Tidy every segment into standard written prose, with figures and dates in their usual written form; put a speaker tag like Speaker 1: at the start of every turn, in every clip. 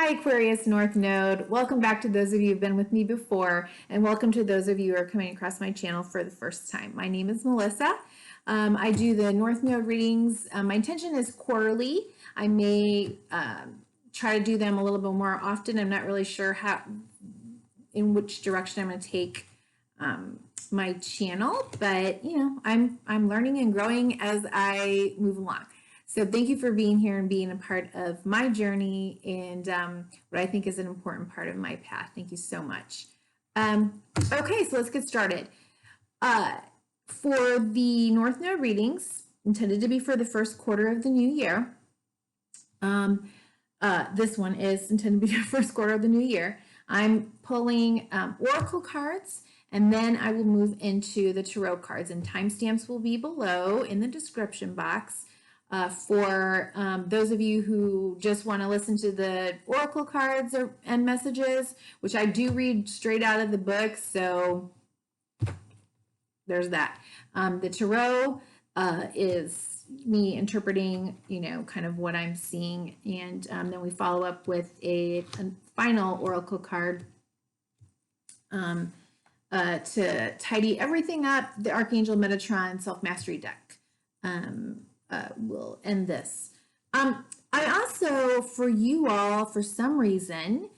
Speaker 1: Hi, Aquarius North Node. Welcome back to those of you who've been with me before, and welcome to those of you who are coming across my channel for the first time. My name is Melissa. I do the North Node readings. My intention is quarterly. I may try to do them a little bit more often. I'm not really sure in which direction I'm going to take my channel, but I'm learning and growing as I move along. So thank you for being here and being a part of my journey and what I think is an important part of my path. Thank you so much. Okay, so let's get started. For the North Node readings, intended to be for the first quarter of the new year, this one is intended to be the first quarter of the new year. I'm pulling oracle cards, and then I will move into the tarot cards, and timestamps will be below in the description box. For those of you who just want to listen to the oracle cards and messages, which I do read straight out of the book, so there's that. The tarot is me interpreting, kind of what I'm seeing, and then we follow up with a final oracle card to tidy everything up. The Archangel Metatron Self-Mastery deck will end this. I also, for you all, for some reason,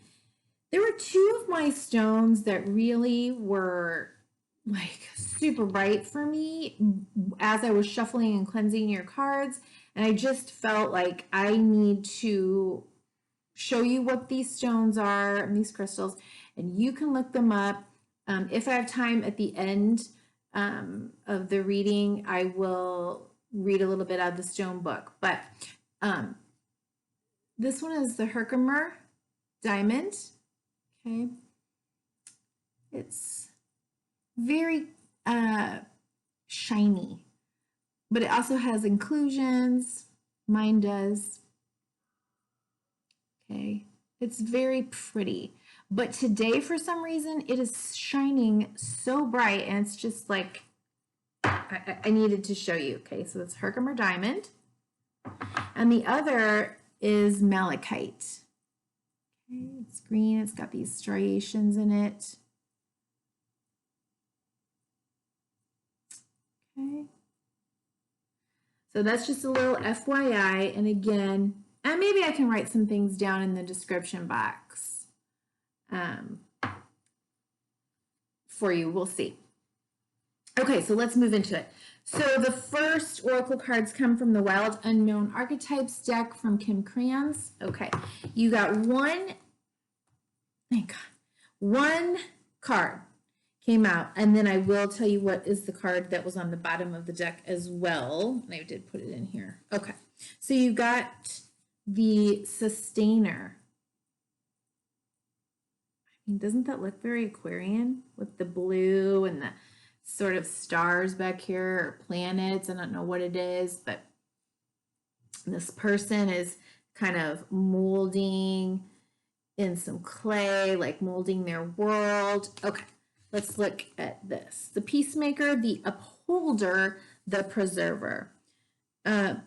Speaker 1: there were two of my stones that really were like super bright for me as I was shuffling and cleansing your cards. And I just felt like I need to show you what these stones are and these crystals, and you can look them up. If I have time at the end of the reading, I will read a little bit out of the stone book. But this one is the Herkimer Diamond. Okay. It's very shiny, but it also has inclusions. Mine does. Okay. It's very pretty. But today, for some reason, it is shining so bright, and it's just like, I needed to show you. Okay, so it's Herkimer Diamond. And the other is Malachite. Okay, it's green. It's got these striations in it. Okay. So that's just a little FYI. And again, and maybe I can write some things down in the description box for you. We'll see. Okay, so let's move into it. So the first oracle cards come from the Wild Unknown Archetypes deck from Kim Krans. Okay, you got one card came out, and then I will tell you what is the card that was on the bottom of the deck as well. And I did put it in here. Okay, so you got the Sustainer. I mean, doesn't that look very Aquarian with the blue and the sort of stars back here, or planets? I don't know what it is, but this person is kind of molding in some clay, like molding their world. Okay, let's look at this. The Peacemaker, the Upholder, the Preserver are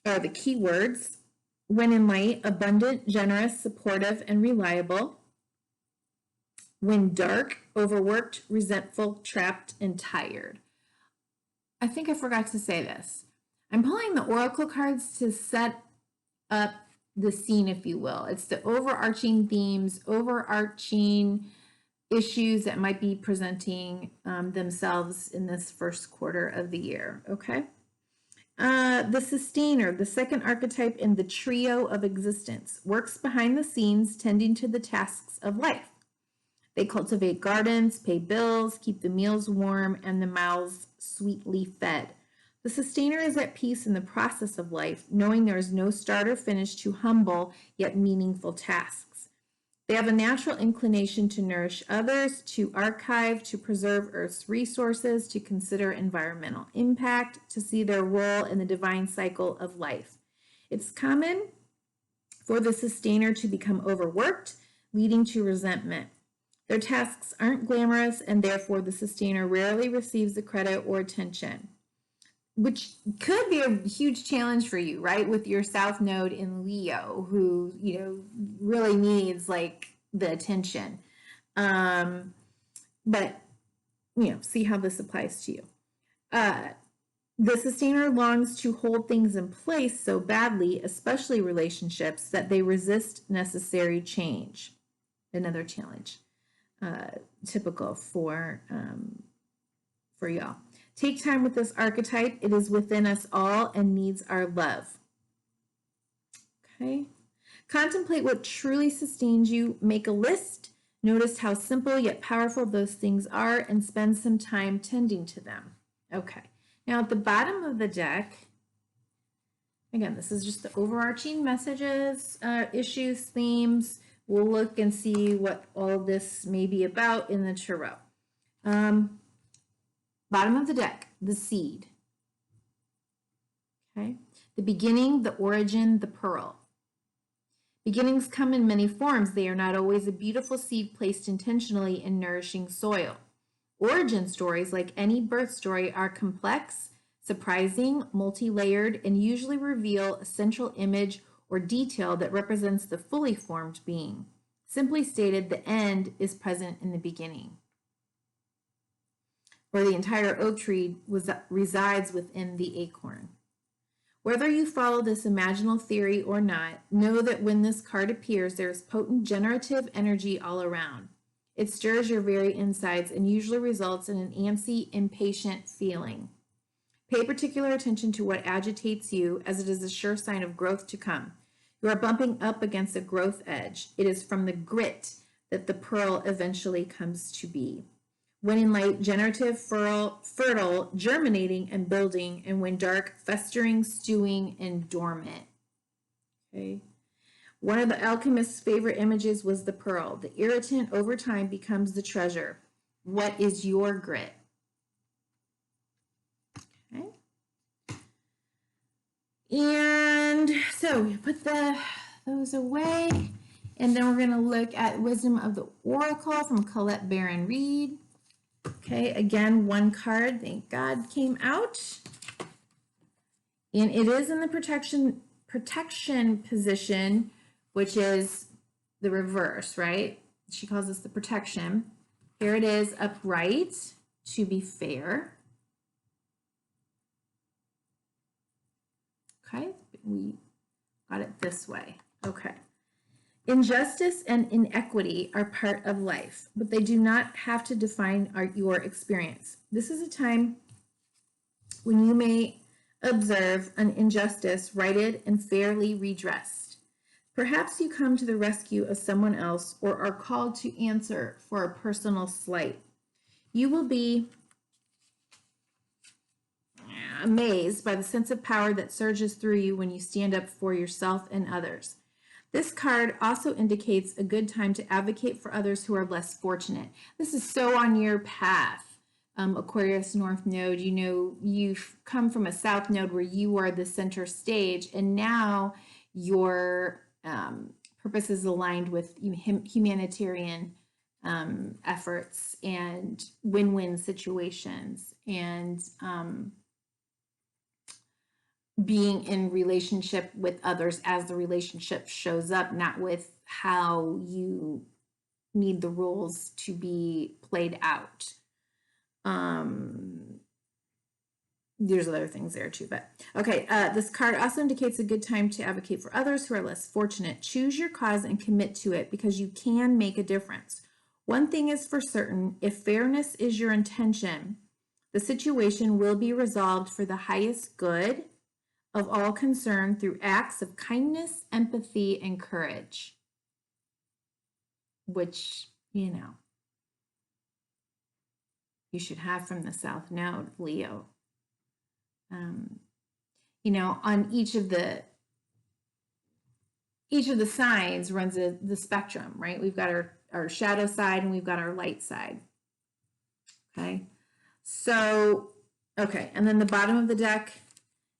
Speaker 1: the keywords. When in light, abundant, generous, supportive, and reliable. When dark, overworked, resentful, trapped, and tired. I think I forgot to say this. I'm pulling the oracle cards to set up the scene, if you will. It's the overarching themes, overarching issues that might be presenting themselves in this first quarter of the year, okay? The Sustainer, the second archetype in the trio of existence, works behind the scenes, tending to the tasks of life. They cultivate gardens, pay bills, keep the meals warm, and the mouths sweetly fed. The Sustainer is at peace in the process of life, knowing there is no start or finish to humble yet meaningful tasks. They have a natural inclination to nourish others, to archive, to preserve Earth's resources, to consider environmental impact, to see their role in the divine cycle of life. It's common for the Sustainer to become overworked, leading to resentment. Their tasks aren't glamorous, and therefore the Sustainer rarely receives the credit or attention. which could be a huge challenge for you, right? With your South Node in Leo, who, you know, really needs like the attention. But, you know, see how this applies to you. The sustainer longs to hold things in place so badly, especially relationships, that they resist necessary change. Another challenge, typical for y'all. Take time with this archetype. It is within us all and needs our love. Okay. Contemplate what truly sustains you. Make a list. Notice how simple yet powerful those things are and spend some time tending to them. Okay. Now at the bottom of the deck, again, this is just the overarching messages, issues, themes. We'll look and see what all this may be about in the tarot. Bottom of the deck, the seed. Okay. The beginning, the origin, the pearl. Beginnings come in many forms. They are not always a beautiful seed placed intentionally in nourishing soil. Origin stories, like any birth story, are complex, surprising, multi-layered, and usually reveal a central image or detail that represents the fully formed being. Simply stated, the end is present in the beginning. Or the entire oak tree resides within the acorn. Whether you follow this imaginal theory or not, know that when this card appears, there is potent generative energy all around. It stirs your very insides and usually results in an antsy, impatient feeling. Pay particular attention to what agitates you, as it is a sure sign of growth to come. You are bumping up against a growth edge. It is from the grit that the pearl eventually comes to be. When in light, generative, fertile, germinating and building, and when dark, festering, stewing, and dormant. Okay. One of the alchemist's favorite images was the pearl. The irritant over time becomes the treasure. What is your grit? Okay. And so we put those away, and then we're going to look at Wisdom of the Oracle from Colette Baron Reed. Okay, again, one card, thank God, came out. And it is in the protection position, which is the reverse, right? She calls this the protection. Here it is, upright, to be fair. Okay, we got it this way. Okay. Injustice and inequity are part of life, but they do not have to define your experience. This is a time when you may observe an injustice righted and fairly redressed. Perhaps you come to the rescue of someone else or are called to answer for a personal slight. You will be amazed by the sense of power that surges through you when you stand up for yourself and others. This card also indicates a good time to advocate for others who are less fortunate. This is so on your path, Aquarius North Node. You know, you've come from a South Node where you are the center stage, and now your purpose is aligned with humanitarian efforts and win-win situations, and being in relationship with others as the relationship shows up, not with how you need the rules to be played out. There's other things there too, but okay. This card also indicates a good time to advocate for others who are less fortunate. Choose your cause and commit to it, because you can make a difference. One thing is for certain: if fairness is your intention, the situation will be resolved for the highest good of all concerned through acts of kindness, empathy, and courage. Which, you know, you should have from the South Node, Leo. You know, on each of the signs runs the spectrum, right? We've got our shadow side and we've got our light side. Okay. So, okay. And then the bottom of the deck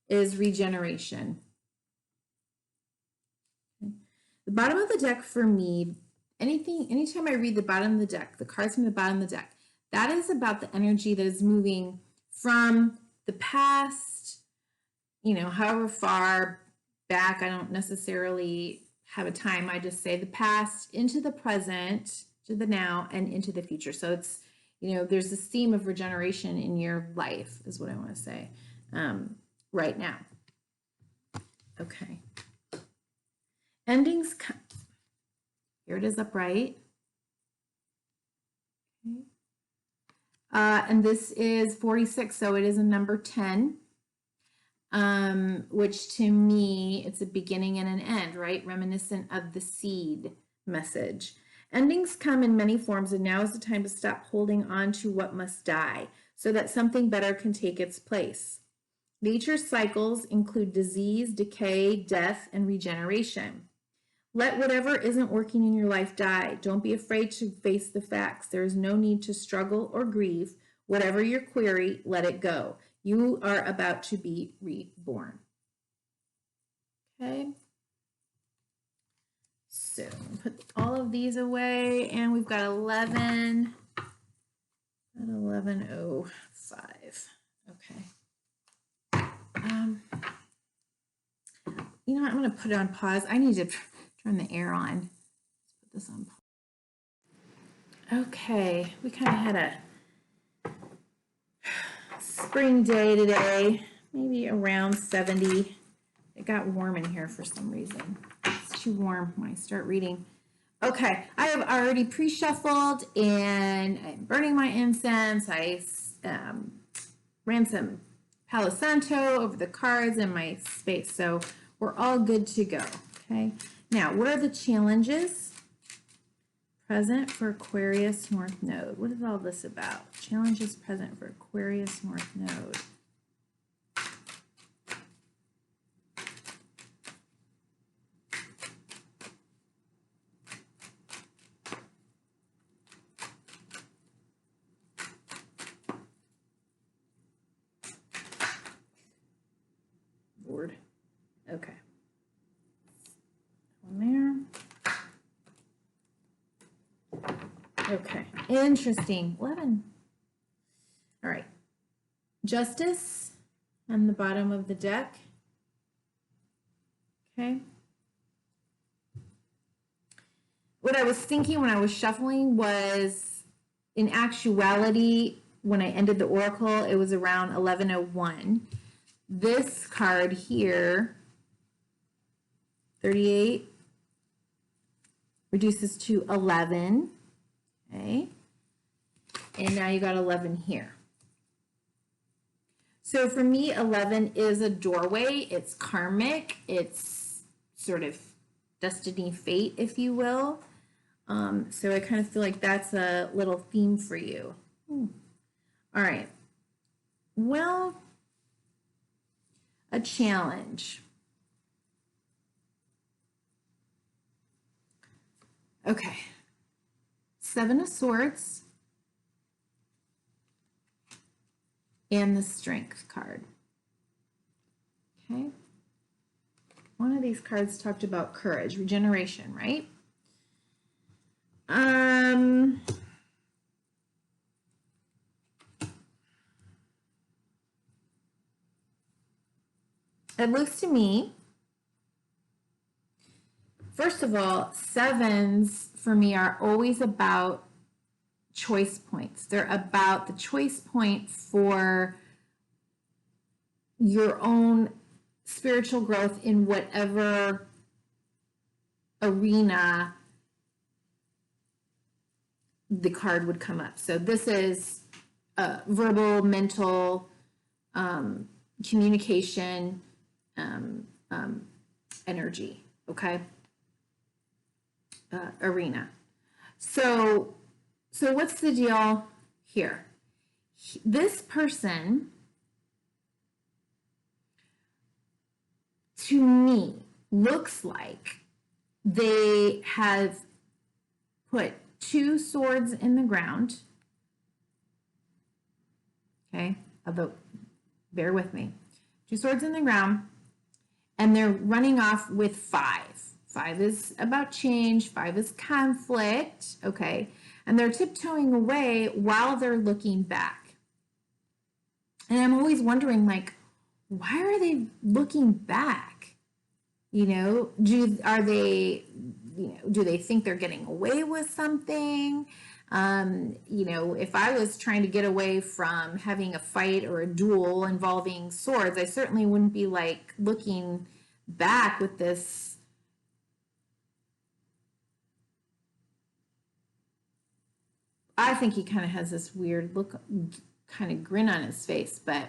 Speaker 1: is regeneration. Okay. The bottom of the deck for me, anytime I read the bottom of the deck, the cards from the bottom of the deck, that is about the energy that is moving from the past, you know, however far back, I don't necessarily have a time. I just say the past into the present, to the now, and into the future. So it's, you know, there's this theme of regeneration in your life is what I want to say right now. Okay. Endings. Here it is upright. Okay. And this is 46, so it is a number 10, which to me, it's a beginning and an end, right? Reminiscent of the seed message. Endings come in many forms, and now is the time to stop holding on to what must die so that something better can take its place. Nature's cycles include disease, decay, death, and regeneration. Let whatever isn't working in your life die. Don't be afraid to face the facts. There is no need to struggle or grieve. Whatever your query, let it go. You are about to be reborn. Okay. So put all of these away, and we've got 11 at 11:05. Okay. You know what? I'm going to put it on pause. I need to turn the air on. Let's put this on pause. Okay, we kind of had a spring day today, maybe around 70. It got warm in here for some reason. It's too warm when I start reading. Okay, I have already pre-shuffled and I'm burning my incense. I ran some Palo Santo over the cards in my space, so we're all good to go. Okay, now what are the challenges present for Aquarius North Node? What is all this about? Challenges present for Aquarius North Node. Board. Okay. One there. Okay. Interesting. 11. All right. Justice on the bottom of the deck. Okay. What I was thinking when I was shuffling was, in actuality, when I ended the oracle, it was around 11:01. This card here, 38, reduces to 11, okay? And now you got 11 here. So for me, 11 is a doorway. It's karmic. It's sort of destiny, fate, if you will. So I kind of feel like that's a little theme for you. All right. Well, a challenge. Okay. 7 of Swords and the Strength card. Okay. One of these cards talked about courage, regeneration, right? It looks to me, first of all, 7s for me are always about choice points. They're about the choice point for your own spiritual growth in whatever arena the card would come up. So this is verbal, mental, communication, energy, okay? Arena. So what's the deal here? This person, to me, looks like they have put 2 swords in the ground. Okay, although bear with me. 2 swords in the ground, and they're running off with 5. 5 is about change, 5 is conflict, okay? And they're tiptoeing away while they're looking back. And I'm always wondering, like, why are they looking back? You know, are they, you know, do they think they're getting away with something? You know, if I was trying to get away from having a fight or a duel involving swords, I certainly wouldn't be like looking back with this. I think he kind of has this weird look, kind of grin on his face, but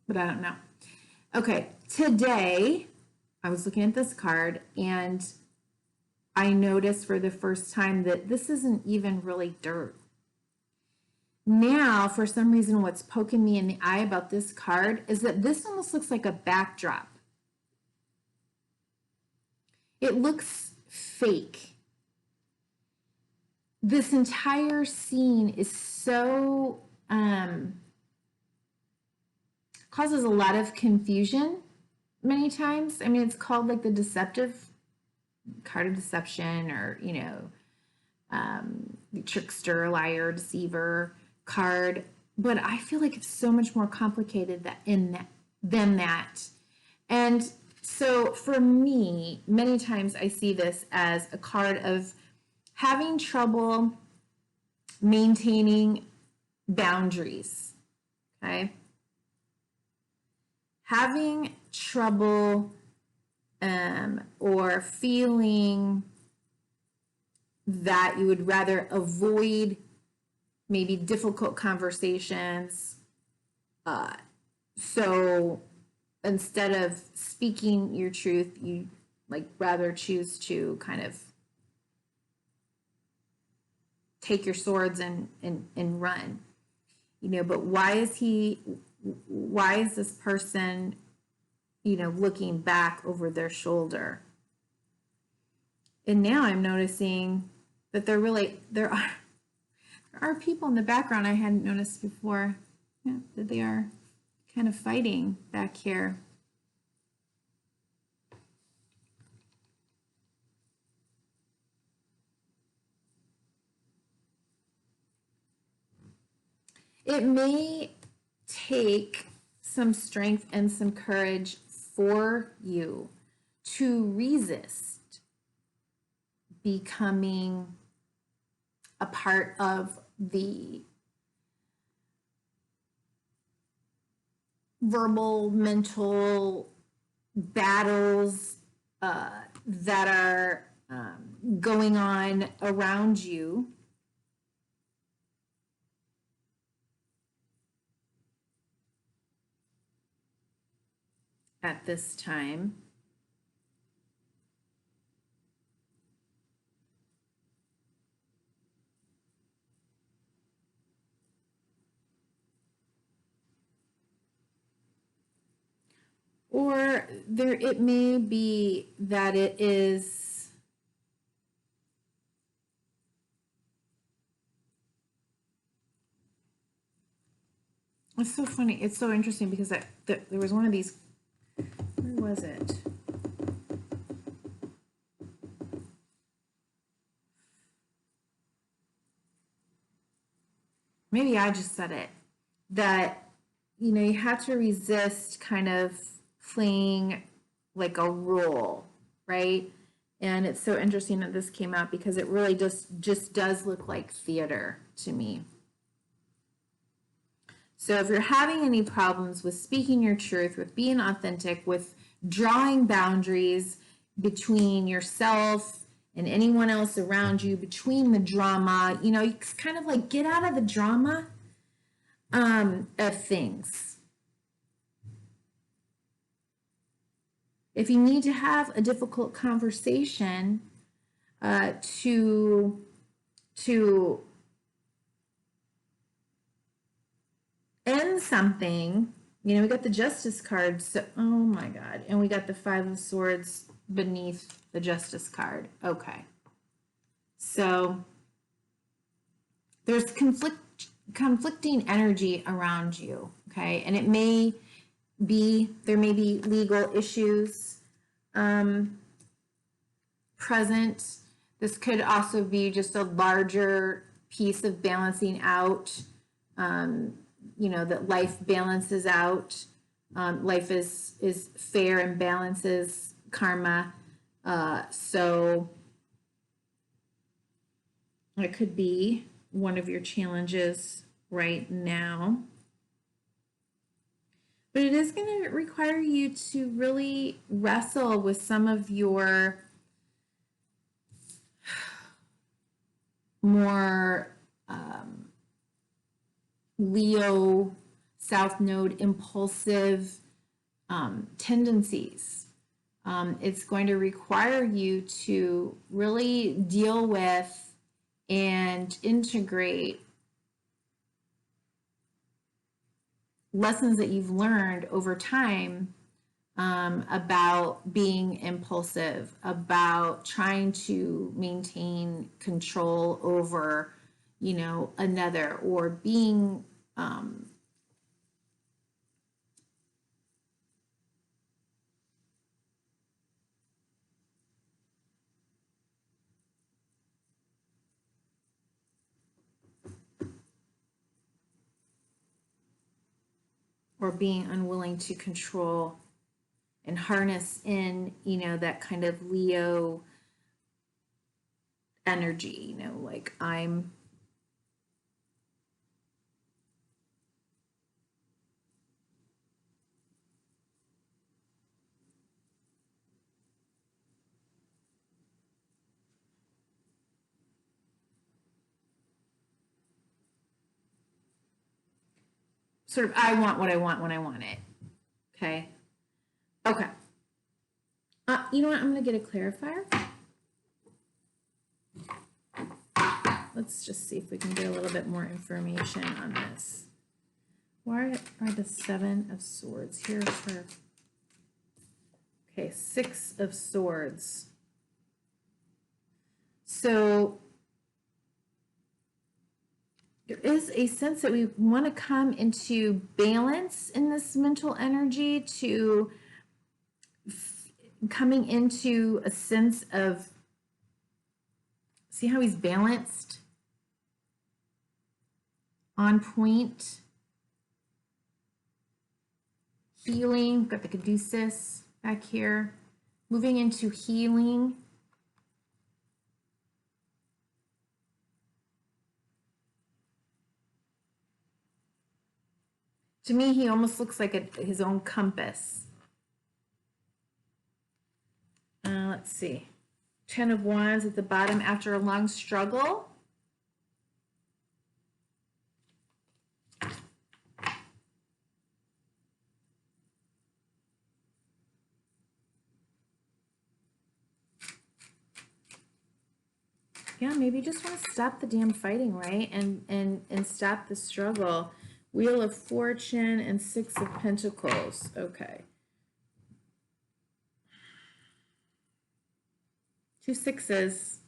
Speaker 1: I don't know. Okay, today I was looking at this card and I noticed for the first time that this isn't even really dirt. Now, for some reason, what's poking me in the eye about this card is that this almost looks like a backdrop. It looks fake. This entire scene is so causes a lot of confusion many times. I mean, it's called like the deceptive card of deception, or, you know, the trickster, liar, deceiver card. But I feel like it's so much more complicated than that. And so for me, many times I see this as a card of having trouble maintaining boundaries, okay? Having trouble or feeling that you would rather avoid maybe difficult conversations. So instead of speaking your truth, you like rather choose to kind of take your swords and run, you know. But why is this person, you know, looking back over their shoulder? And now I'm noticing that there are people in the background I hadn't noticed before. Yeah, that they are kind of fighting back here. It may take some strength and some courage for you to resist becoming a part of the verbal, mental battles that are going on around you. At this time. Or it may be that it is it's so funny. It's so interesting because there was one of these. Where was it? Maybe I just said it. That, you know, you have to resist kind of playing like a role, right? And it's so interesting that this came out because it really just does look like theater to me. So if you're having any problems with speaking your truth, with being authentic, with drawing boundaries between yourself and anyone else around you, between the drama, you know, you kind of like get out of the drama of things. If you need to have a difficult conversation to end something, you know, we got the Justice card. So, oh my God. And we got the Five of Swords beneath the Justice card. Okay. So there's conflicting energy around you. Okay. And there may be legal issues present. This could also be just a larger piece of balancing out, you know, that life balances out. Life is fair and balances karma. So it could be one of your challenges right now. But it is going to require you to really wrestle with some of your more Leo South Node impulsive tendencies. It's going to require you to really deal with and integrate lessons that you've learned over time about being impulsive, about trying to maintain control over, you know, another, or being or being unwilling to control and harness in, you know, that kind of Leo energy, you know, like I'm sort of, I want what I want when I want it. Okay. Okay. You know what? I'm going to get a clarifier. Let's just see if we can get a little bit more information on this. Why are the 7 of Swords here for? Okay, 6 of Swords. So there is a sense that we want to come into balance in this mental energy, to coming into a sense of, see how he's balanced, on point, healing, got the caduceus back here, moving into healing. To me, he almost looks like his own compass. Let's see. 10 of Wands at the bottom after a long struggle. Yeah, maybe you just want to stop the damn fighting, right? And stop the struggle. Wheel of Fortune and 6 of Pentacles. Okay. 2 6s.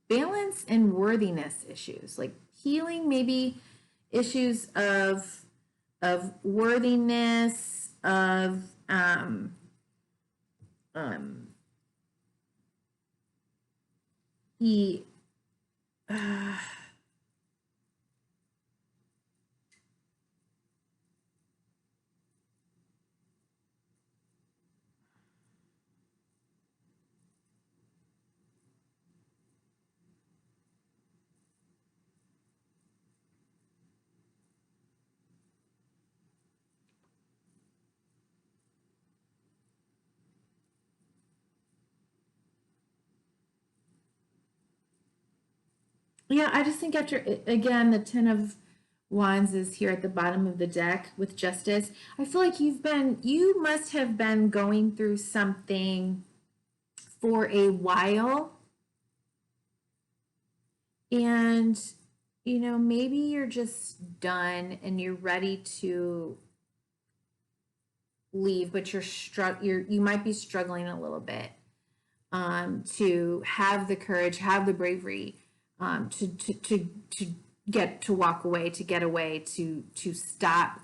Speaker 1: Balance and worthiness issues, like healing, maybe issues of worthiness, of he yeah, I just think after, again, the 10 of Wands is here at the bottom of the deck with Justice. I feel like you must have been going through something for a while. And, you know, maybe you're just done and you're ready to leave, but you might be struggling a little bit to have the courage, have the bravery to walk away, to get away, to stop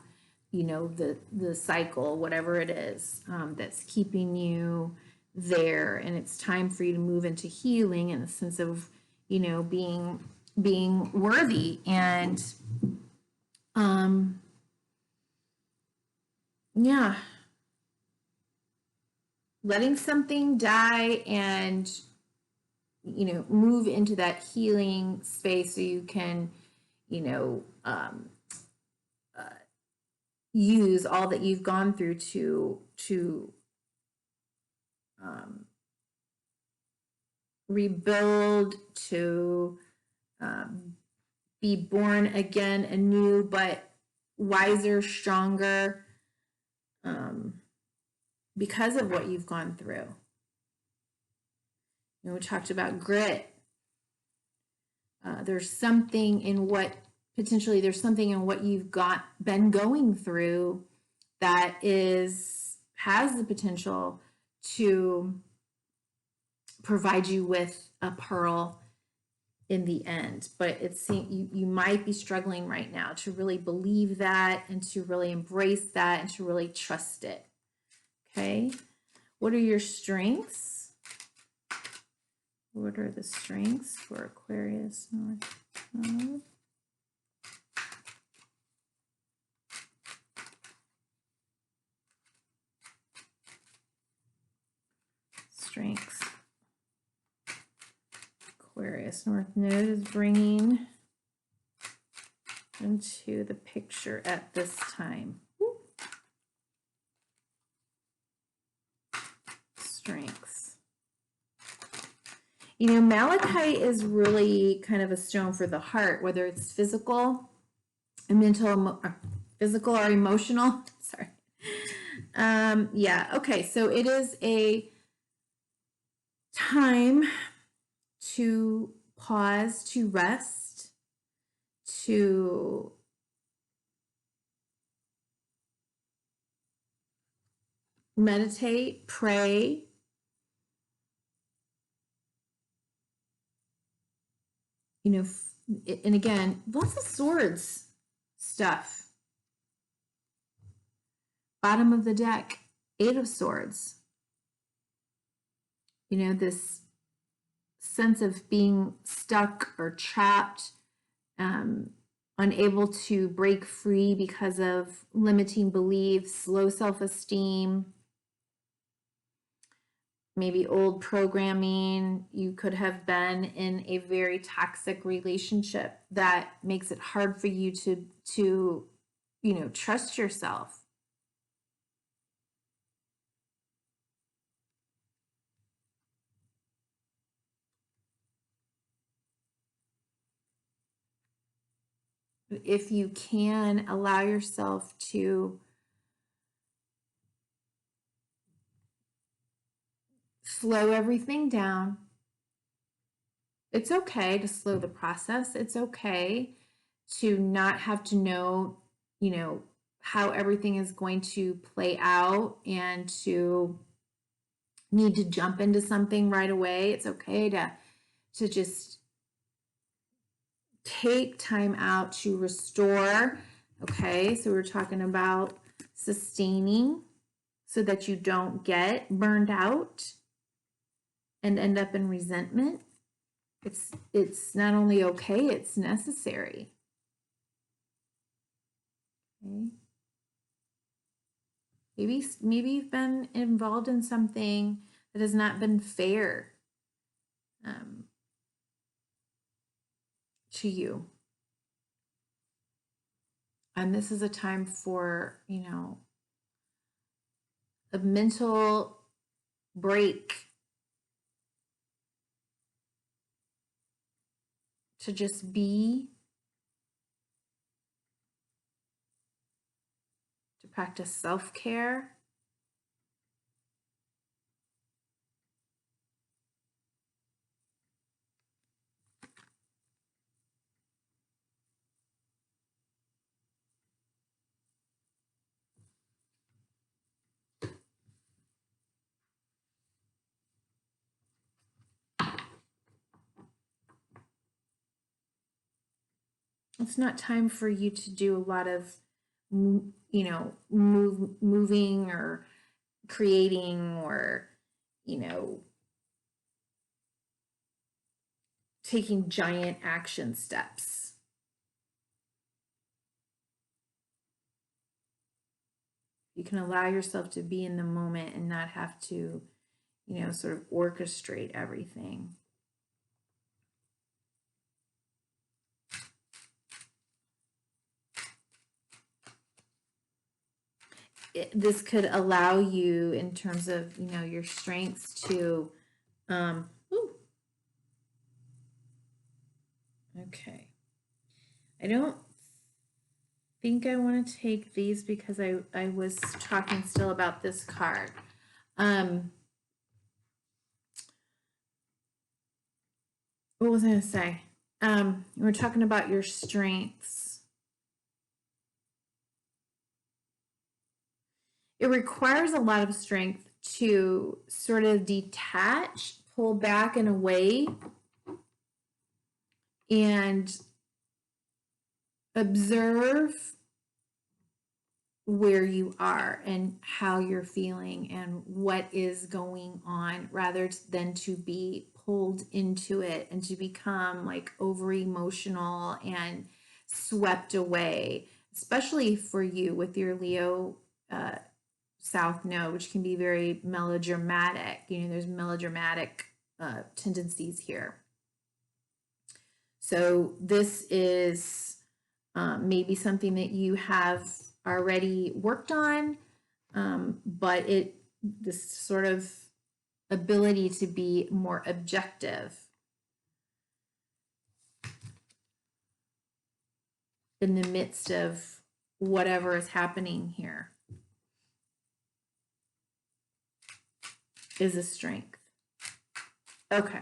Speaker 1: you know, the cycle, whatever it is, that's keeping you there. And it's time for you to move into healing in the sense of, you know, being worthy and, yeah, letting something die and, you know, move into that healing space so you can, you know, use all that you've gone through to rebuild, to be born again anew, but wiser, stronger, because of what you've gone through. You know, we talked about grit. There's something in what potentially there's something in what you've been going through that has the potential to provide you with a pearl in the end. But it's you might be struggling right now to really believe that and to really embrace that and to really trust it. Okay, what are your strengths? What are the strengths for Aquarius North Node? Strengths. Aquarius North Node is bringing into the picture at this time. Strengths. You know, malachite is really kind of a stone for the heart, whether it's physical, mental, physical or emotional. Sorry. Yeah. Okay. So it is a time to pause, to rest, to meditate, pray. You know, and again, lots of swords stuff. Bottom of the deck, 8 of Swords. You know, this sense of being stuck or trapped, unable to break free because of limiting beliefs, low self-esteem, maybe old programming. You could have been in a very toxic relationship that makes it hard for you to you know, trust yourself. If you can allow yourself to slow everything down. It's okay to slow the process. It's okay to not have to know, you know, how everything is going to play out and to need to jump into something right away. It's okay to just take time out to restore. Okay, so we're talking about sustaining so that you don't get burned out and end up in resentment. It's not only okay, it's necessary. Okay. Maybe you've been involved in something that has not been fair to you. And this is a time for, you know, a mental break to just be, to practice self-care. It's not time for you to do a lot of moving or creating or, taking giant action steps. You can allow yourself to be in the moment and not have to, sort of orchestrate everything. This could allow you, in terms of, your strengths, to, okay. I don't think I want to take these because I was talking still about this card. What was I going to say? We're talking about your strengths. It requires a lot of strength to sort of detach, pull back and away, and observe where you are and how you're feeling and what is going on, rather than to be pulled into it and to become like over emotional and swept away, especially for you with your Leo South Node, which can be very melodramatic. There's melodramatic tendencies here. So this is maybe something that you have already worked on, but this sort of ability to be more objective in the midst of whatever is happening here is a strength. Okay.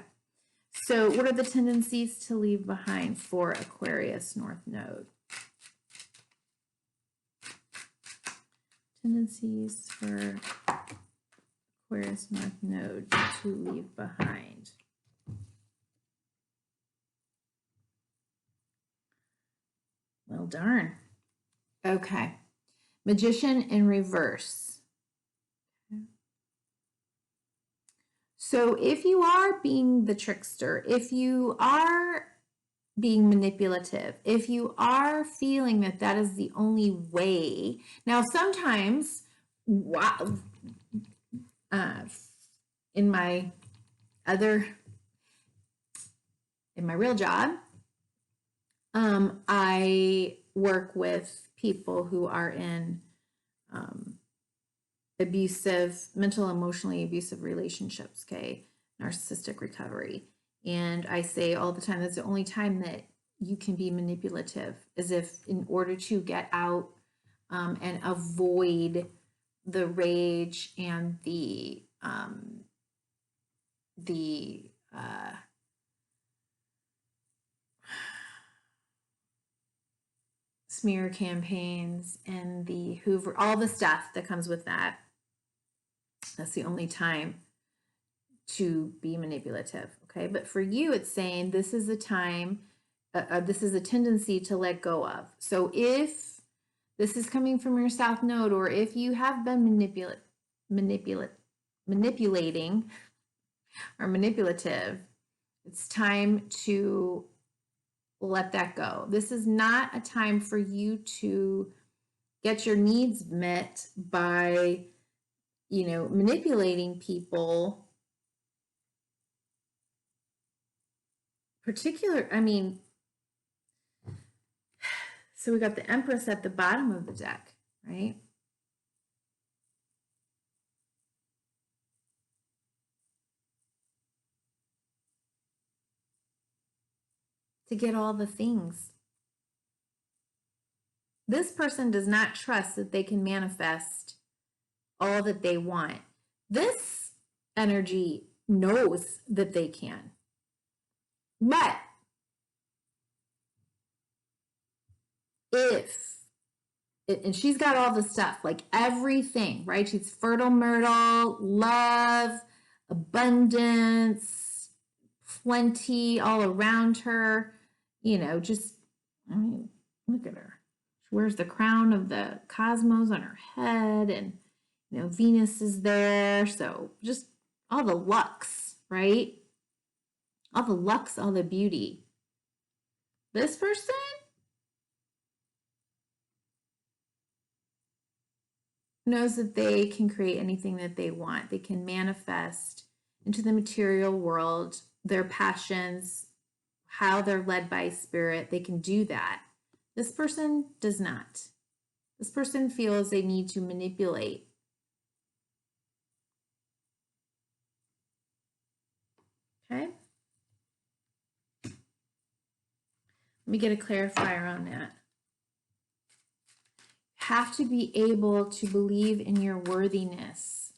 Speaker 1: So what are the tendencies to leave behind for Aquarius North Node? Tendencies for Aquarius North Node to leave behind. Well, darn. Okay. Magician in reverse. So if you are being the trickster, if you are being manipulative, if you are feeling that that is the only way, now sometimes, in my real job, I work with people who are in abusive, mental, emotionally abusive relationships, okay, narcissistic recovery. And I say all the time, that's the only time that you can be manipulative, is if in order to get out and avoid the rage and the smear campaigns and the Hoover, all the stuff that comes with that. That's the only time to be manipulative, okay? But for you, it's saying this is a time, this is a tendency to let go of. So if this is coming from your South Node, or if you have been manipulating or manipulative, it's time to let that go. This is not a time for you to get your needs met by, manipulating people. So we got the Empress at the bottom of the deck, right? To get all the things. This person does not trust that they can manifest all that they want. This energy knows that they can. But and she's got all the stuff, like everything, right? She's fertile myrtle, love, abundance, plenty all around her, look at her. She wears the crown of the cosmos on her head, and Venus is there. So just all the lux, right? All the lux, all the beauty. This person knows that they can create anything that they want. They can manifest into the material world their passions, how they're led by spirit. They can do that. This person does not. This person feels they need to manipulate. Okay? Let me get a clarifier on that. Have to be able to believe in your worthiness.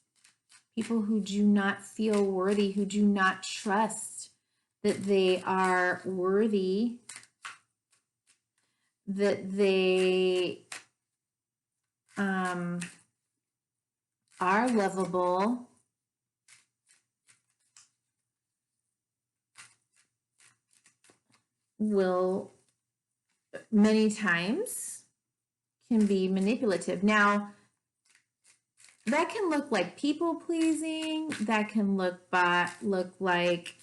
Speaker 1: People who do not feel worthy, who do not trust that they are worthy, that they are lovable, will many times can be manipulative. Now, that can look like people pleasing. That can look like,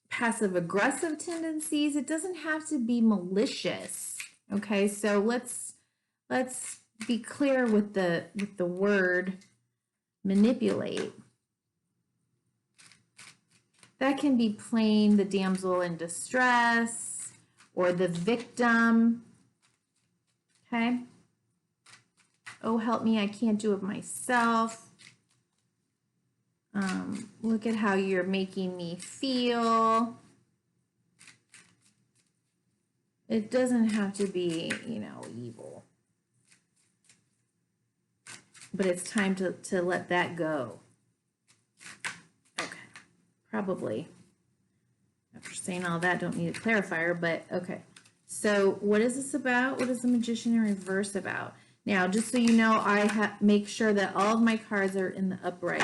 Speaker 1: passive aggressive tendencies. It doesn't have to be malicious. Okay, so let's be clear with the word manipulate. That can be plain the damsel in distress or the victim. Okay. Oh, help me, I can't do it myself. Look at how you're making me feel. It doesn't have to be, evil. But it's time to let that go. Okay. Probably. After saying all that, don't need a clarifier, but okay. So what is this about? What is the Magician in reverse about? Now, just so you know, I make sure that all of my cards are in the upright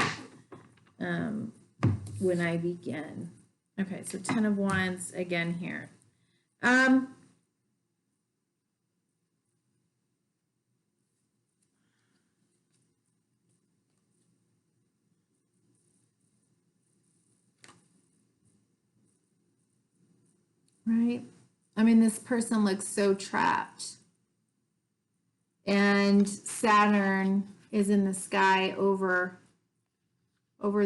Speaker 1: when I begin. Okay, so 10 of Wands again here. Right? I mean, this person looks so trapped. And Saturn is in the sky over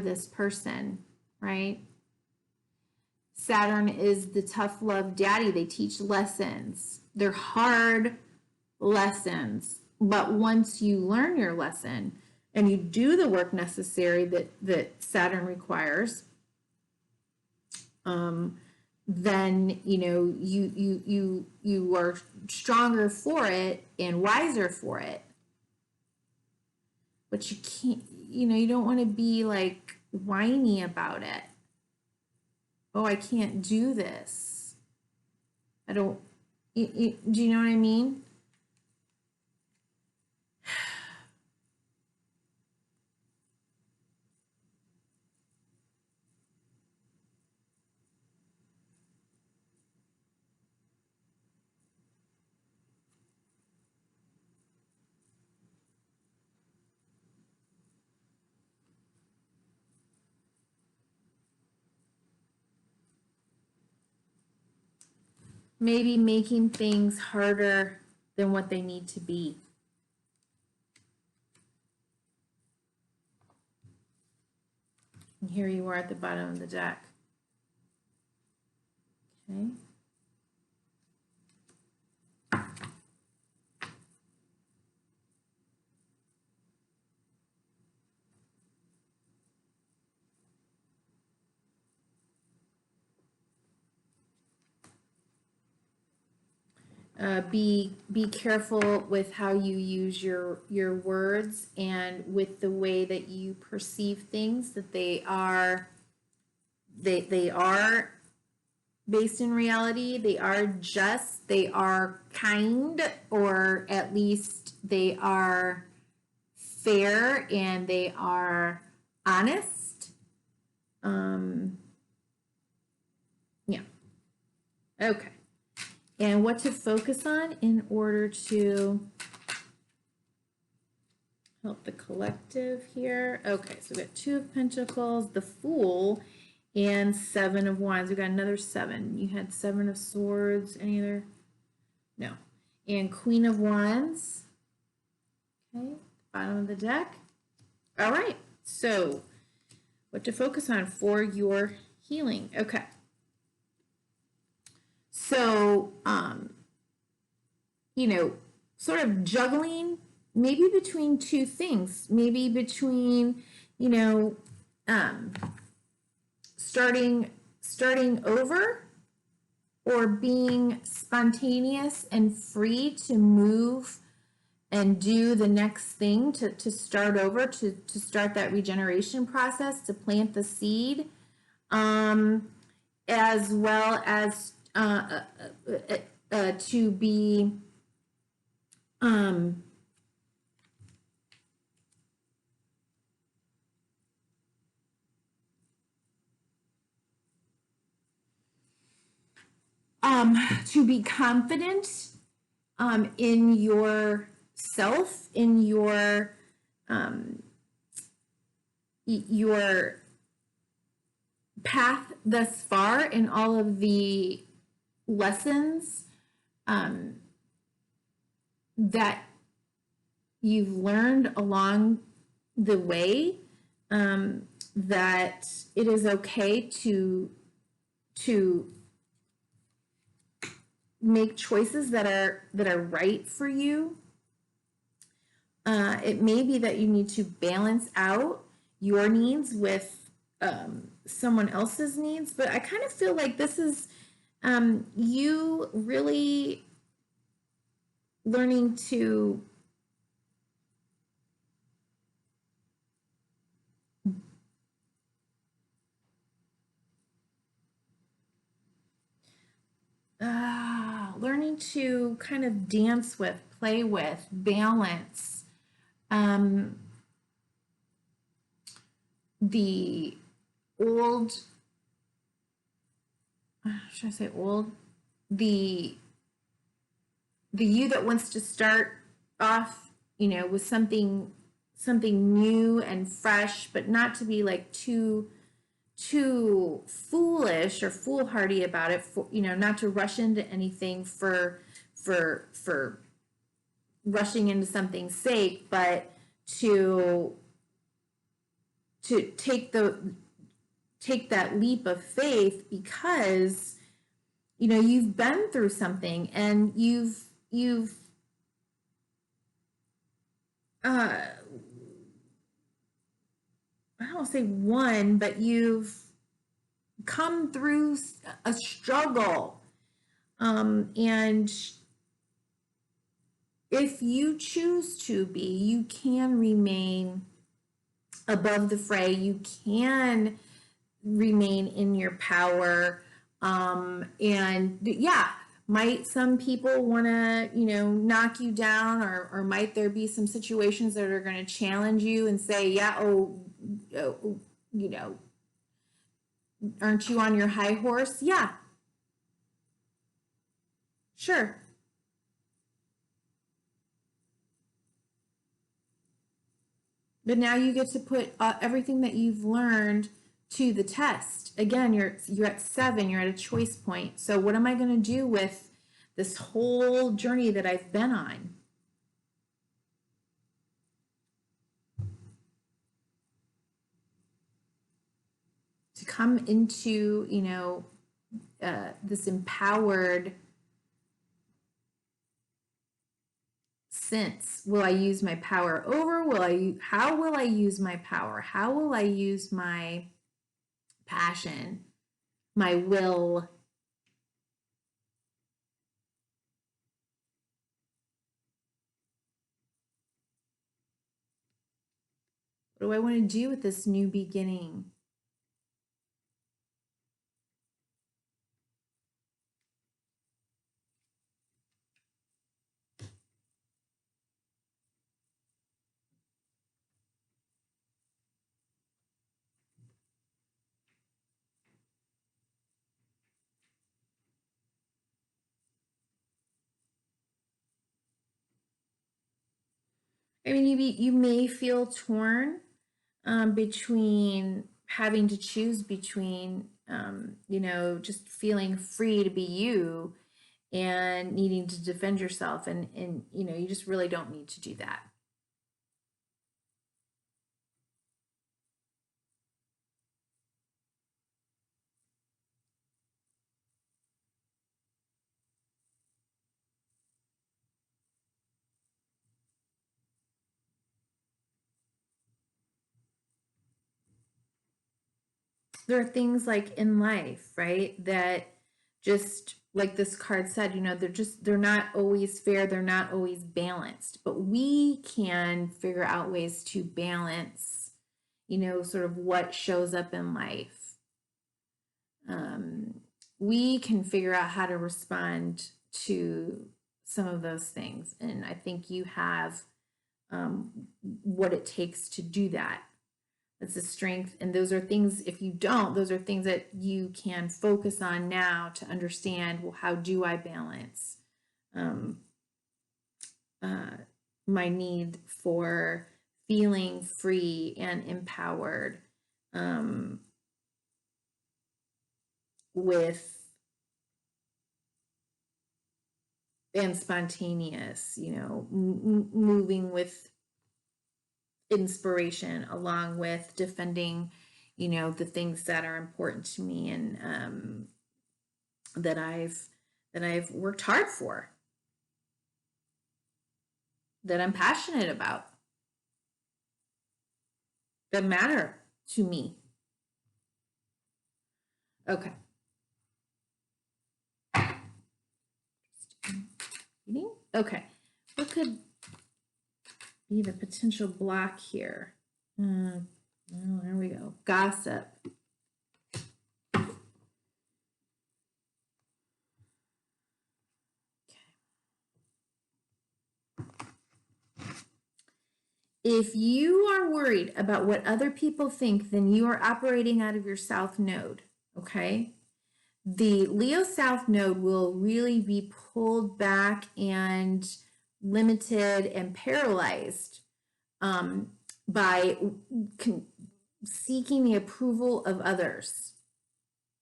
Speaker 1: this person, right? Saturn is the tough love daddy. They teach lessons. They're hard lessons. But once you learn your lesson and you do the work necessary that Saturn requires, then you are stronger for it and wiser for it. But you can't, you don't want to be like whiny about it. Oh, I can't do this. I don't, do you know what I mean? Maybe making things harder than what they need to be. And here you are at the bottom of the deck. Okay. Be careful with how you use your words and with the way that you perceive things, that they are based in reality. They are just, they are kind, or at least they are fair and they are honest. Okay. And what to focus on in order to help the collective here. Okay, so we got 2 of Pentacles, the Fool, and 7 of Wands. We got another 7. You had 7 of Swords. Any other? No. And Queen of Wands. Okay, bottom of the deck. All right, so what to focus on for your healing. Okay. So, you know, sort of juggling maybe between 2 things, maybe between, you know, starting over or being spontaneous and free to move and do the next thing, to start over, to start that regeneration process, to plant the seed, as well as to be to be confident in yourself, in your path thus far, in all of the lessons that you've learned along the way, that it is okay to make choices that are right for you. It may be that you need to balance out your needs with someone else's needs, but I kind of feel like this is you really learning to learning to kind of dance with, play with, balance the old, should I say old? The you that wants to start off, you know, with something new and fresh, but not to be like too foolish or foolhardy about it, for, you know, not to rush into anything for rushing into something's sake, but to take that leap of faith, because you know you've been through something, and you've I don't want to say won, but you've come through a struggle, and if you choose to be, you can remain above the fray. You can remain in your power. And yeah, might some people want to, you know, knock you down, or might there be some situations that are going to challenge you and say, yeah, you know, aren't you on your high horse? Yeah, sure. But now you get to put everything that you've learned to the test. Again, you're at 7, you're at a choice point. So what am I going to do with this whole journey that I've been on? To come into, you know, this empowered sense. Will I use my power over? How will I use my power? How will I use my passion, my will? What do I want to do with this new beginning? I mean, you may feel torn between having to choose between, you know, just feeling free to be you and needing to defend yourself. And, you know, you just really don't need to do that. There are things like in life, right, that just like this card said, you know, they're not always fair, they're not always balanced, but we can figure out ways to balance, you know, sort of what shows up in life. We can figure out how to respond to some of those things, and I think you have what it takes to do that. That's a strength. And those are things, if you don't, those are things that you can focus on now to understand, well, how do I balance my need for feeling free and empowered with and spontaneous, you know, moving with inspiration along with defending, you know, the things that are important to me and that I've worked hard for, that I'm passionate about, that matter to me. Okay. Okay. What could be the potential block here? Well, there we go. Gossip. Okay. If you are worried about what other people think, then you are operating out of your South Node, okay? The Leo South Node will really be pulled back and limited and paralyzed by seeking the approval of others,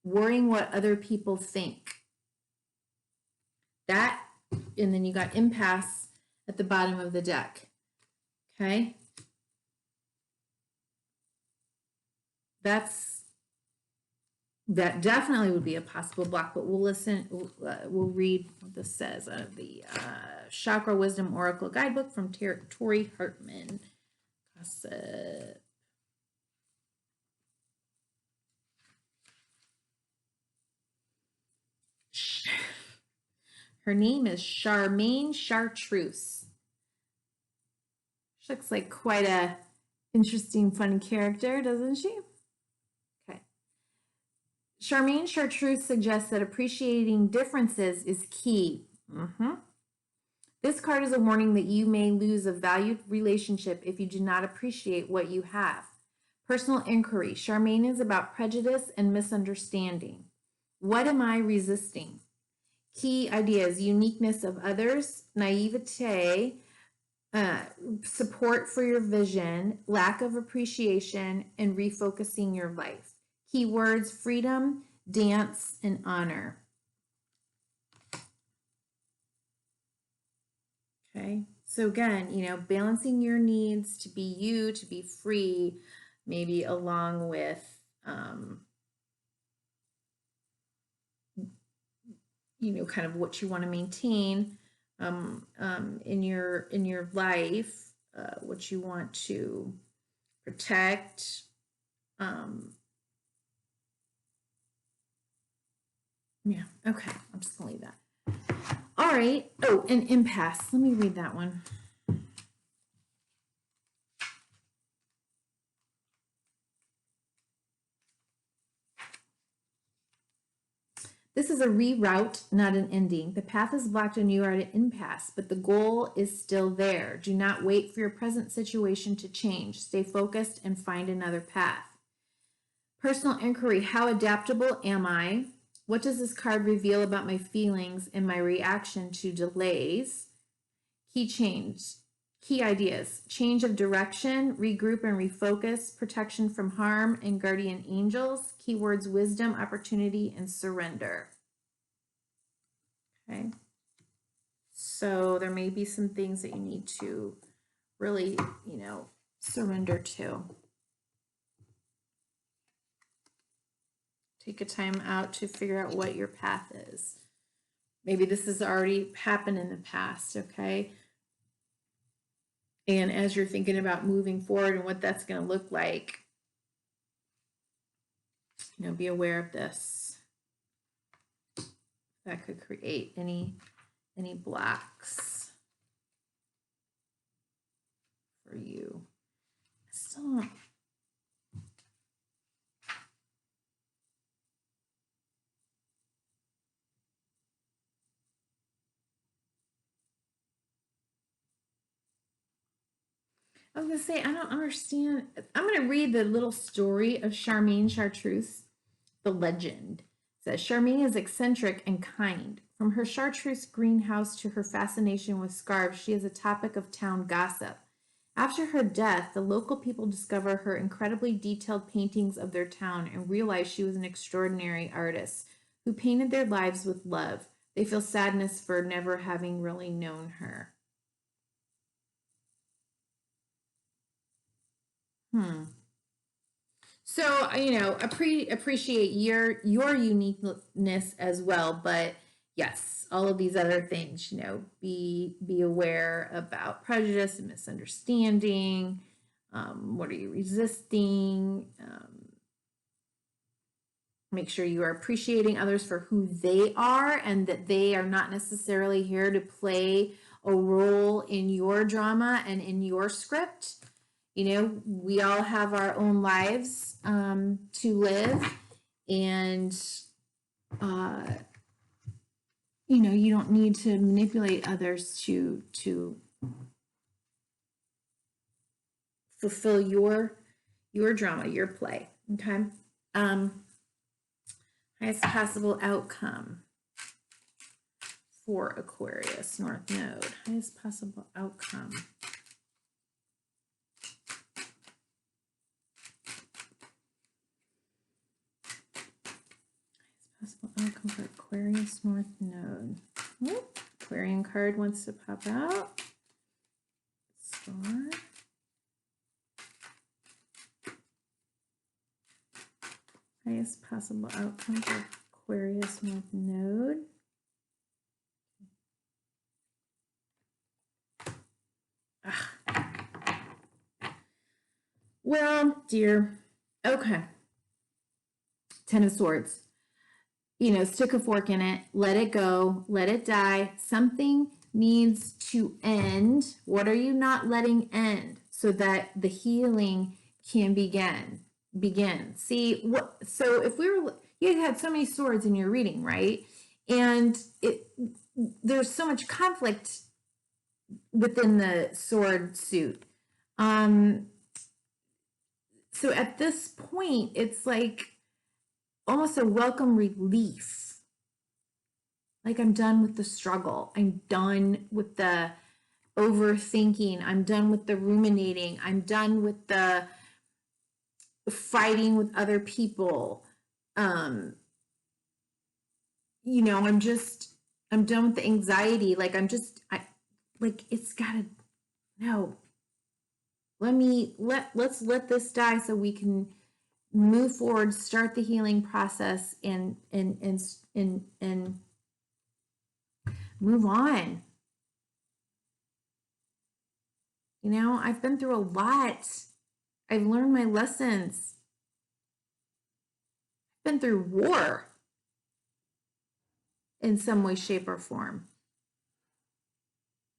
Speaker 1: worrying what other people think. That, and then you got impasse at the bottom of the deck. Okay. That definitely would be a possible block, but we'll read what this says out of the Chakra Wisdom Oracle Guidebook from Tori Hartman. Gossip. Her name is Charmaine Chartreuse. She looks like quite a interesting, fun character, doesn't she? Okay. Charmaine Chartreuse suggests that appreciating differences is key. This card is a warning that you may lose a valued relationship if you do not appreciate what you have. Personal inquiry. Charmaine is about prejudice and misunderstanding. What am I resisting? Key ideas: uniqueness of others, naivete, support for your vision, lack of appreciation, and refocusing your life. Keywords: freedom, dance, and honor. Okay, so again, you know, balancing your needs to be you, to be free, maybe along with, you know, kind of what you want to maintain in your life, what you want to protect. Yeah, okay, I'm just gonna leave that. All right. Oh, an impasse. Let me read that one. This is a reroute, not an ending. The path is blocked and you are at an impasse, but the goal is still there. Do not wait for your present situation to change. Stay focused and find another path. Personal inquiry. How adaptable am I? What does this card reveal about my feelings and my reaction to delays? Key Key ideas: change of direction, regroup and refocus, protection from harm, and guardian angels. Keywords: wisdom, opportunity, and surrender. Okay. So there may be some things that you need to really, surrender to. Take a time out to figure out what your path is. Maybe this has already happened in the past, okay? And as you're thinking about moving forward and what that's going to look like, be aware of this. That could create any blocks for you. Still don't. I was going to say, I don't understand. I'm going to read the little story of Charmaine Chartreuse, the legend. It says, Charmaine is eccentric and kind. From her chartreuse greenhouse to her fascination with scarves, she is a topic of town gossip. After her death, the local people discover her incredibly detailed paintings of their town and realize she was an extraordinary artist who painted their lives with love. They feel sadness for never having really known her. So, appreciate your uniqueness as well, but yes, all of these other things, be aware about prejudice and misunderstanding. What are you resisting? Make sure you are appreciating others for who they are and that they are not necessarily here to play a role in your drama and in your script. We all have our own lives to live, and you don't need to manipulate others to fulfill your drama, your play. Okay. Highest possible outcome for Aquarius North Node. Highest possible outcome. Possible outcome for Aquarius North Node. Whoop. Aquarian card wants to pop out. Star. Highest possible outcome for Aquarius North Node. Well, dear. Okay. Ten of Swords. Stick a fork in it, let it go, let it die. Something needs to end. What are you not letting end so that the healing can begin? See, so if you had so many swords in your reading, right? And there's so much conflict within the sword suit. So at this point, it's like almost a welcome relief. Like, I'm done with the struggle. I'm done with the overthinking. I'm done with the ruminating. I'm done with the fighting with other people. I'm done with the anxiety. It's gotta, no. Let's let this die so we can move forward, start the healing process, and move on. I've been through a lot. I've learned my lessons. I've been through war in some way, shape, or form.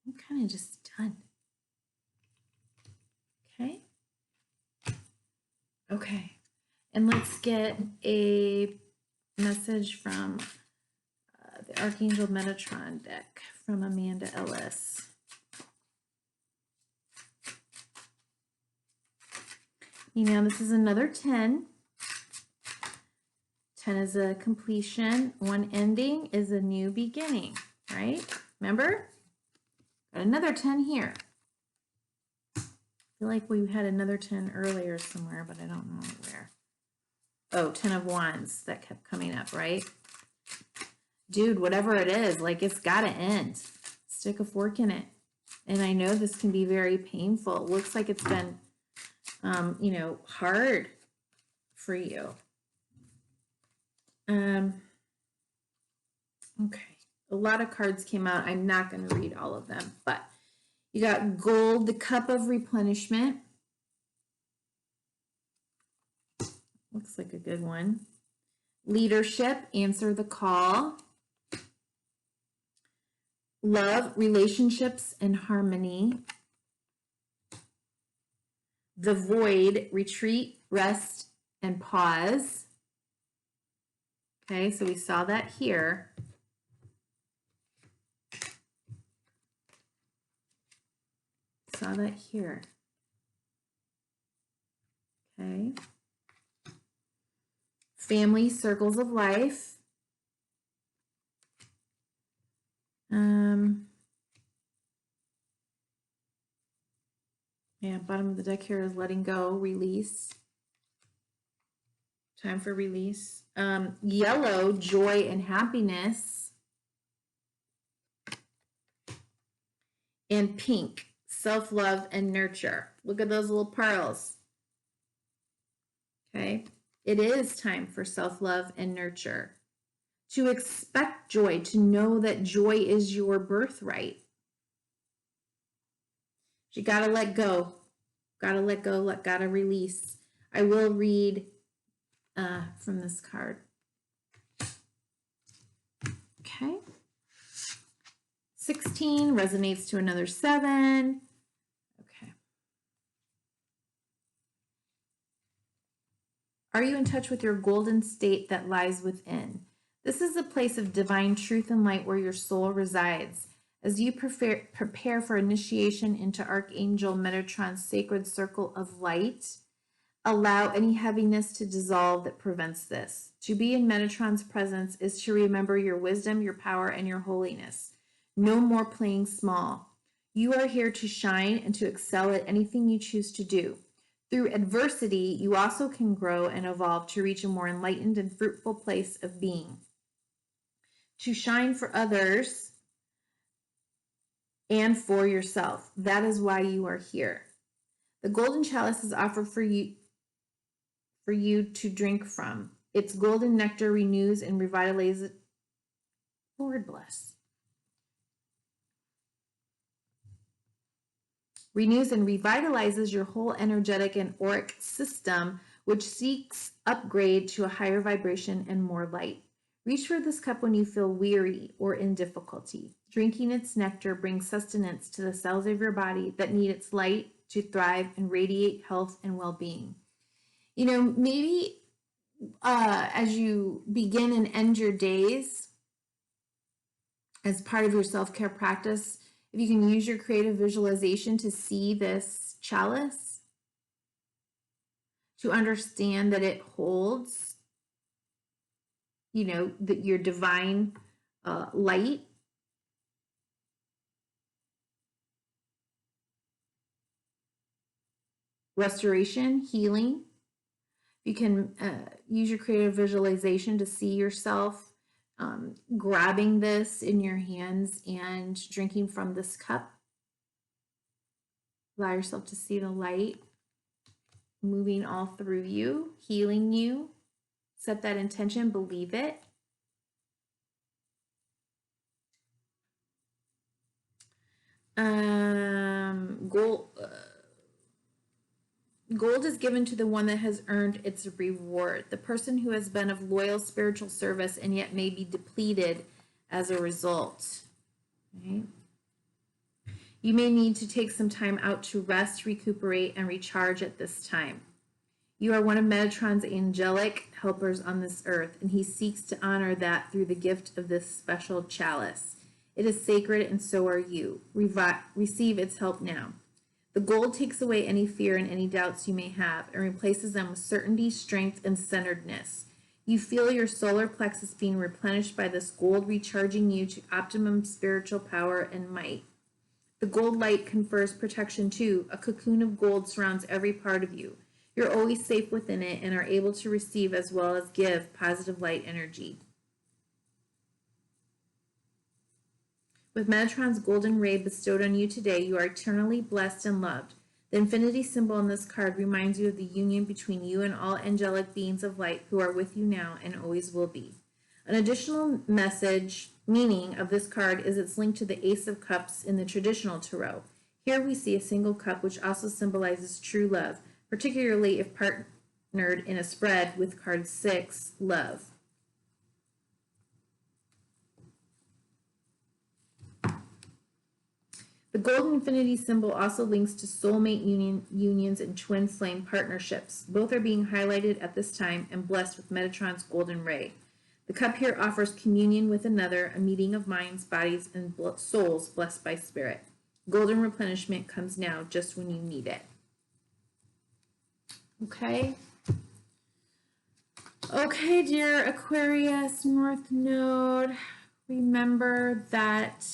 Speaker 1: I'm kind of just done. Okay. And let's get a message from the Archangel Metatron deck from Amanda Ellis. This is another 10. 10 is a completion. One ending is a new beginning, right? Remember? Got another 10 here. feel like we had another 10 earlier somewhere, but I don't know where. Oh, 10 of Wands that kept coming up, right? Dude, whatever it is, like it's got to end. Stick a fork in it. And I know this can be very painful. It looks like it's been, you know, hard for you. Okay. A lot of cards came out. I'm not going to read all of them, but you got gold, the cup of replenishment. Looks like a good one. Leadership, answer the call. Love, relationships, and harmony. The void, retreat, rest, and pause. Okay, so we saw that here. Saw that here. Okay. Family, circles of life. Yeah, bottom of the deck here is letting go, release. Time for release. Yellow, joy and happiness. And pink, self-love and nurture. Look at those little pearls. Okay. It is time for self-love and nurture. To expect joy, to know that joy is your birthright. You gotta let go. Gotta let go, gotta release. I will read from this card. Okay. 16 resonates to another 7. Okay. Are you in touch with your golden state that lies within? This is a place of divine truth and light where your soul resides. As you prepare for initiation into Archangel Metatron's sacred circle of light, allow any heaviness to dissolve that prevents this. To be in Metatron's presence is to remember your wisdom, your power, and your holiness. No more playing small. You are here to shine and to excel at anything you choose to do. Through adversity, you also can grow and evolve to reach a more enlightened and fruitful place of being. To shine for others and for yourself. That is why you are here. The golden chalice is offered for you to drink from. Its golden nectar renews and revitalizes. Lord bless. Renews and revitalizes your whole energetic and auric system, which seeks upgrade to a higher vibration and more light. Reach for this cup when you feel weary or in difficulty. Drinking its nectar brings sustenance to the cells of your body that need its light to thrive and radiate health and well-being. You know, maybe as you begin and end your days as part of your self-care practice, if you can use your creative visualization to see this chalice, to understand that it holds, you know, that your divine light, restoration, healing. You can use your creative visualization to see yourself grabbing this in your hands and drinking from this cup. Allow yourself to see the light moving all through you, healing you. Set that intention, believe it. Gold is given to the one that has earned its reward, the person who has been of loyal spiritual service and yet may be depleted as a result. Right? You may need to take some time out to rest, recuperate, and recharge at this time. You are one of Metatron's angelic helpers on this earth, and he seeks to honor that through the gift of this special chalice. It is sacred, and so are you. Receive its help now. The gold takes away any fear and any doubts you may have and replaces them with certainty, strength, and centeredness. You feel your solar plexus being replenished by this gold, recharging you to optimum spiritual power and might. The gold light confers protection too. A cocoon of gold surrounds every part of you. You're always safe within it and are able to receive as well as give positive light energy. With Metatron's golden ray bestowed on you today, you are eternally blessed and loved. The infinity symbol in this card reminds you of the union between you and all angelic beings of light who are with you now and always will be. An additional meaning of this card is its link to the Ace of Cups in the traditional tarot. Here we see a single cup, which also symbolizes true love, particularly if partnered in a spread with card 6, love. The golden infinity symbol also links to soulmate unions and twin flame partnerships. Both are being highlighted at this time and blessed with Metatron's golden ray. The cup here offers communion with another, a meeting of minds, bodies, and souls blessed by spirit. Golden replenishment comes now just when you need it. Okay. Okay, dear Aquarius North Node, remember that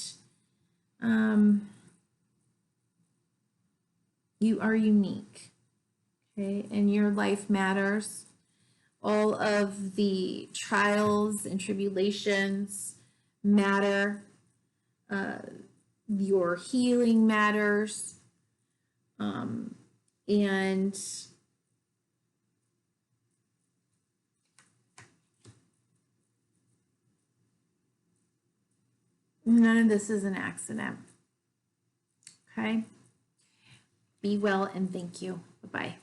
Speaker 1: you are unique, okay, and your life matters. All of the trials and tribulations matter. Your healing matters. And none of this is an accident. Okay? Be well and thank you. Bye-bye.